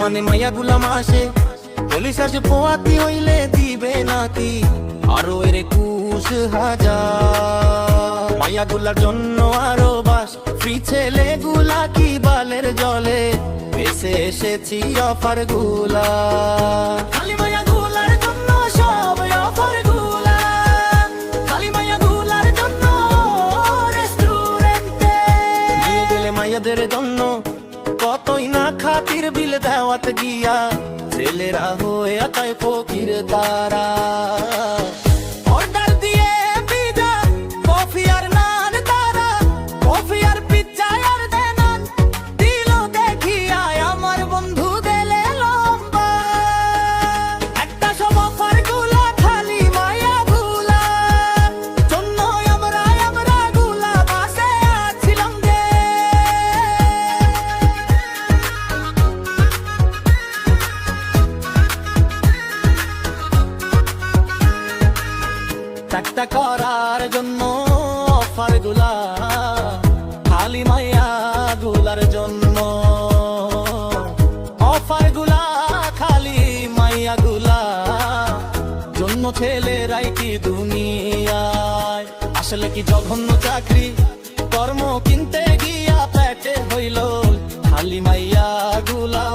মানে মাইয়া গুলা মাসে পুলিশ আসে পোয়াতি হইলে দিবে নাকি আরো এর 21,000। মাইয়া গুলার জন্য আরো বাস ফ্রি ছেলে গুলা কি বালের জলে বেসে এসেছি অফার গুলা খালি মাইয়া গুলার জন্য সব অফার গুলা খালি মাইয়া গুলার জন্য রেস্টুরেন্টে দিয়ে গেলে মাইয়াদের জন্য কতই না খাতির বিল দেওয়াত গিয়া ছেলেরা হয়ে তাই ফকির তারা অর্ডার দিয়ে পিজা কফি আর নান তারা কফি আর পিজ্জা আর দেনান দিল দেখিয়া আমার বন্ধু গেলে লম্বা একটা সব অফার গুলা খালি মায়া গুলা জন্য আমরা গুলা বাসে আছিলাম গে চাকটা করার জন্য অফার গুলা খালি মাইয়া গুলার জন্য অফার গুলা খালি মাইয়া গুলা জন্য ছেলেরাই কি দুনিয়ায় আসলে কি জঘন্য চাকরি কর্ম কিনতে গিয়া পেটে হইল খালি মাইয়া গুলা